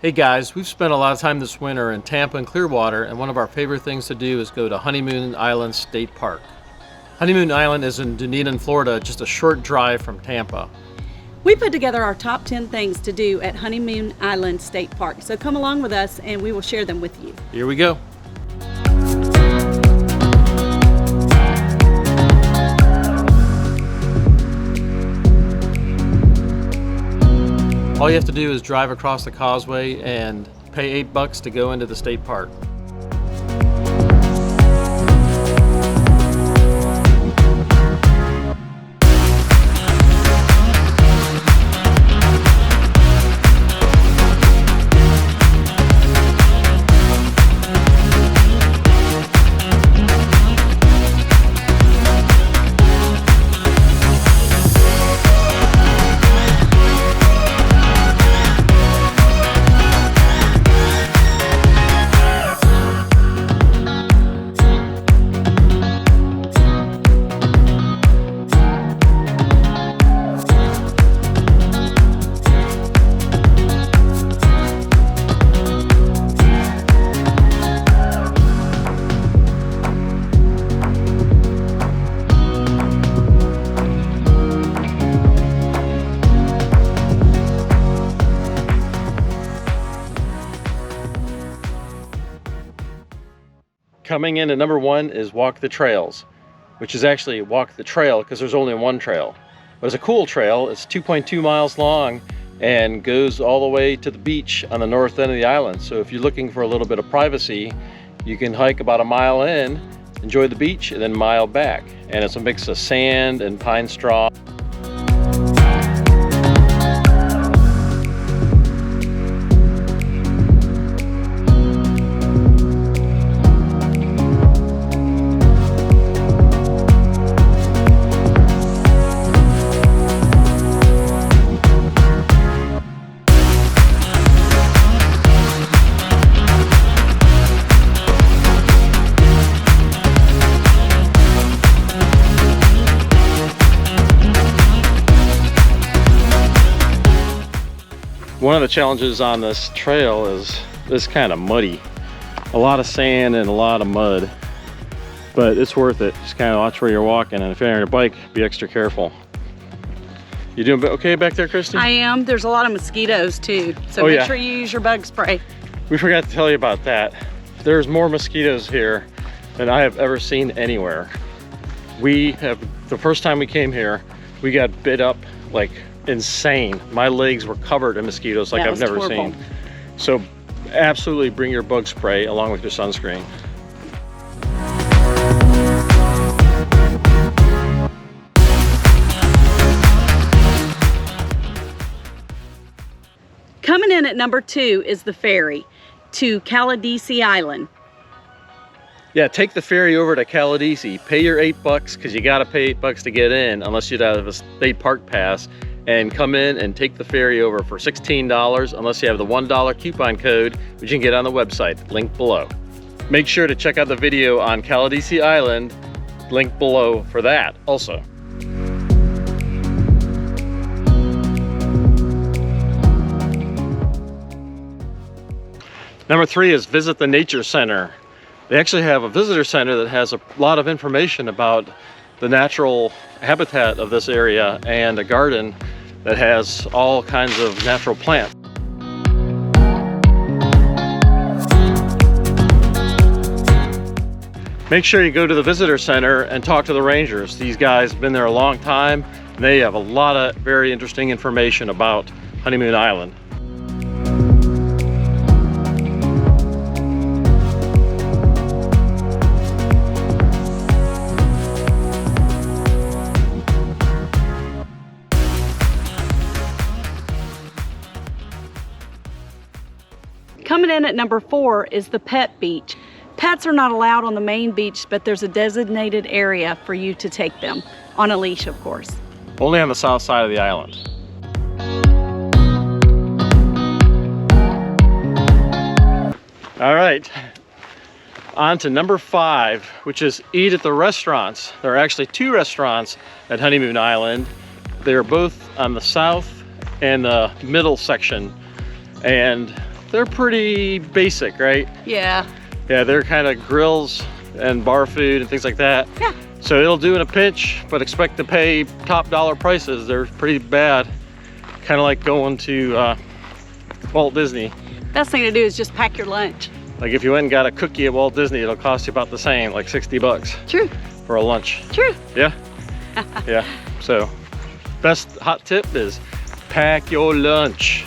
Hey guys, we've spent a lot of time this winter in Tampa and Clearwater, and one of our favorite things to do is go to Honeymoon Island State Park. Honeymoon Island is in Dunedin, Florida, just a short drive from Tampa. We put together our top 10 things to do at Honeymoon Island State Park, so come along with us and we will share them with you. Here we go. All you have to do is drive across the causeway and pay $8 to go into the state park. Coming in at number 1 is Walk the Trails, which is actually walk the trail because there's only one trail. But it's a cool trail. It's 2.2 miles long and goes all the way to the beach on the north end of the island. So if you're looking for a little bit of privacy, you can hike about a mile in, enjoy the beach, and then a mile back. And it's a mix of sand and pine straw. One of the challenges on this trail is this kind of muddy. A lot of sand and a lot of mud, but it's worth it. Just kind of watch where you're walking, and if you're on your bike, be extra careful. You doing okay back there, Christy? I am. There's a lot of mosquitoes too, so make sure you use your bug spray. We forgot to tell you about that. There's more mosquitoes here than I have ever seen anywhere. The first time we came here, we got bit up like insane. My legs were covered in mosquitoes like I've never seen. So absolutely bring your bug spray along with your sunscreen. Coming in at number 2 is the ferry to Caladesi Island. Yeah, take the ferry over to Caladesi. Pay your $8 because you got to pay $8 to get in unless you have a state park pass, and come in and take the ferry over for $16 unless you have the $1 coupon code, which you can get on the website, link below. Make sure to check out the video on Caladesi Island, link below for that also. Number 3 is visit the nature center. They actually have a visitor center that has a lot of information about the natural habitat of this area, and a garden that has all kinds of natural plants. Make sure you go to the visitor center and talk to the rangers. These guys have been there a long time, and they have a lot of very interesting information about Honeymoon Island. Coming in at number 4 is the pet beach. Pets are not allowed on the main beach, but there's a designated area for you to take them, on a leash of course. Only on the south side of the island. All right, on to number 5, which is eat at the restaurants. There are actually 2 restaurants at Honeymoon Island. They're both on the south and the middle section, and they're pretty basic, right? Yeah. Yeah, they're kind of grills and bar food and things like that. Yeah. So it'll do in a pinch, but expect to pay top dollar prices. They're pretty bad. Kind of like going to Walt Disney. Best thing to do is just pack your lunch. Like if you went and got a cookie at Walt Disney, it'll cost you about the same, like 60 bucks. True. For a lunch. True. Yeah. Yeah. So best hot tip is pack your lunch.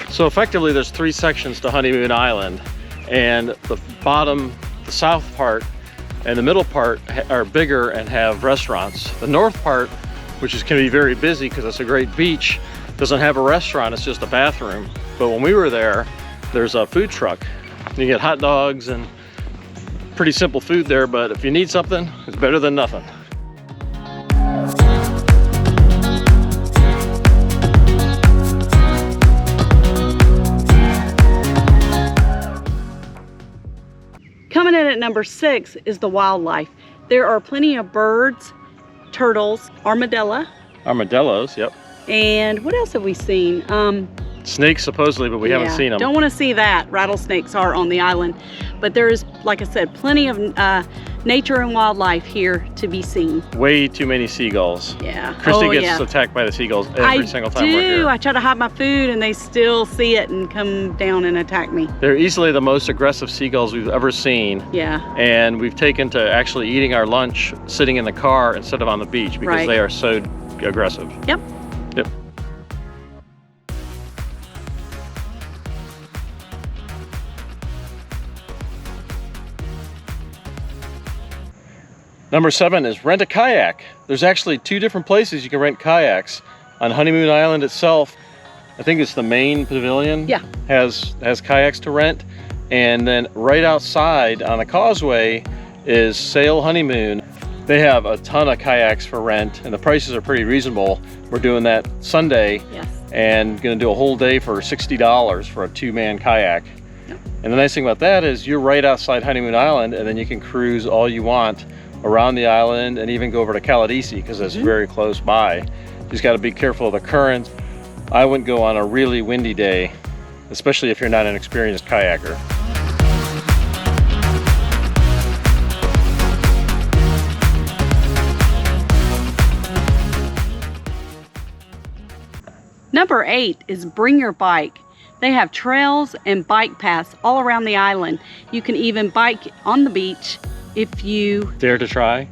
So effectively there's 3 sections to Honeymoon Island, and the bottom, the south part and the middle part are bigger and have restaurants. The north part, which is can be very busy because it's a great beach, doesn't have a restaurant, it's just a bathroom. But when we were there, there's a food truck. You get hot dogs and pretty simple food there, but if you need something, it's better than nothing. Coming in at number 6 is the wildlife. There are plenty of birds, turtles, Armadillos, yep. and what else have we seen? Snakes supposedly, but we haven't seen them. Don't want to see that. Rattlesnakes are on the island, but there is, like I said, plenty of nature and wildlife here to be seen. Way too many seagulls. Yeah. Christy gets attacked by the seagulls every single time we're here. I try to hide my food and they still see it and come down and attack me. They're easily the most aggressive seagulls we've ever seen. Yeah. And we've taken to actually eating our lunch sitting in the car instead of on the beach because they are so aggressive. Yep. Yep. Number 7 is rent a kayak. There's actually 2 different places you can rent kayaks. On Honeymoon Island itself, I think it's the main pavilion. Yeah. Has kayaks to rent. And then right outside on the causeway is Sail Honeymoon. They have a ton of kayaks for rent and the prices are pretty reasonable. We're doing that Sunday. Yes. And gonna do a whole day for $60 for a 2-man kayak. Yep. And the nice thing about that is you're right outside Honeymoon Island and then you can cruise all you want around the island and even go over to Caladesi because it's very close by. You just got to be careful of the currents. I wouldn't go on a really windy day, especially if you're not an experienced kayaker. Number 8 is bring your bike. They have trails and bike paths all around the island. You can even bike on the beach if you dare to try.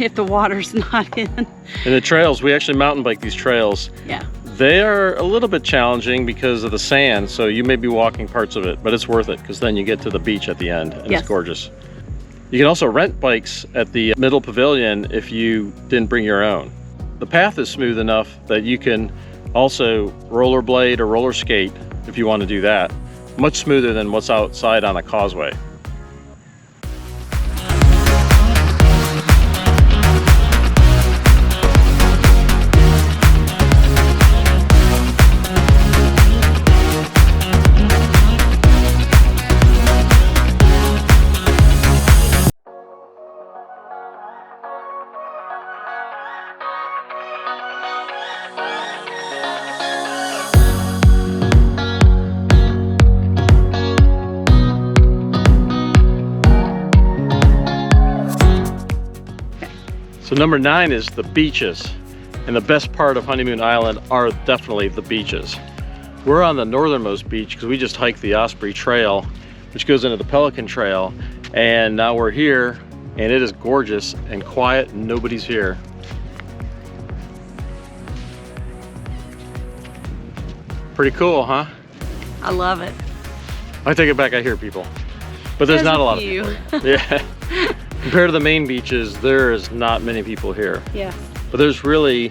If the water's not in. And the trails, we actually mountain bike these trails. Yeah. They are a little bit challenging because of the sand, so you may be walking parts of it, but it's worth it because then you get to the beach at the end and it's gorgeous. You can also rent bikes at the middle pavilion if you didn't bring your own. The path is smooth enough that you can also rollerblade or roller skate if you want to do that. Much smoother than what's outside on a causeway. So number 9 is the beaches. And the best part of Honeymoon Island are definitely the beaches. We're on the northernmost beach because we just hiked the Osprey Trail, which goes into the Pelican Trail. And now we're here and it is gorgeous and quiet and nobody's here. Pretty cool, huh? I love it. I take it back, I hear people. But there's not a lot of people. Yeah. Compared to the main beaches, there is not many people here. Yeah. But there's really,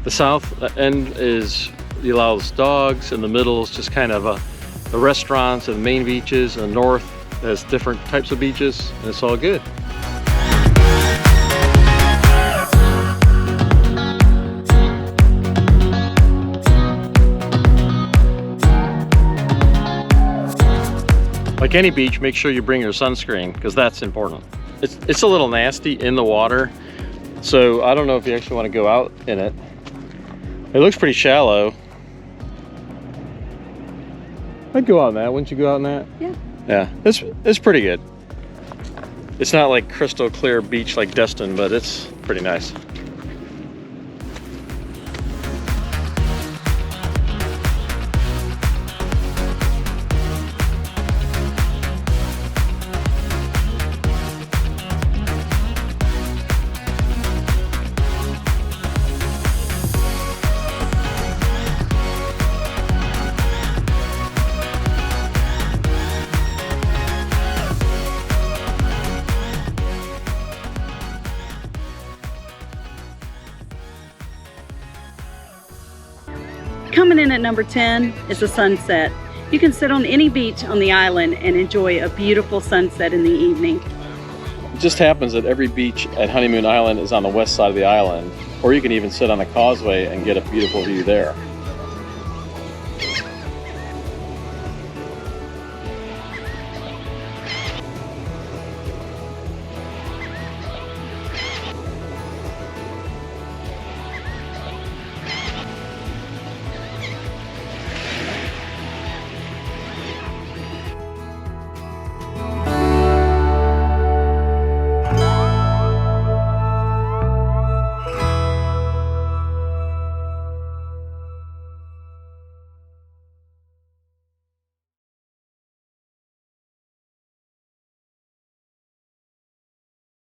the south end is the allows dogs, and the middle is just kind of the restaurants and main beaches, and the north has different types of beaches, and it's all good. Like any beach, make sure you bring your sunscreen because that's important. It's a little nasty in the water, So I don't know if you actually want to go out in it. It looks pretty shallow. I'd go out in that. Wouldn't you go out in that? Yeah. Yeah, it's pretty good. It's not like crystal clear beach like Destin, but it's pretty nice. Coming in at number 10 is the sunset. You can sit on any beach on the island and enjoy a beautiful sunset in the evening. It just happens that every beach at Honeymoon Island is on the west side of the island, or you can even sit on the causeway and get a beautiful view there.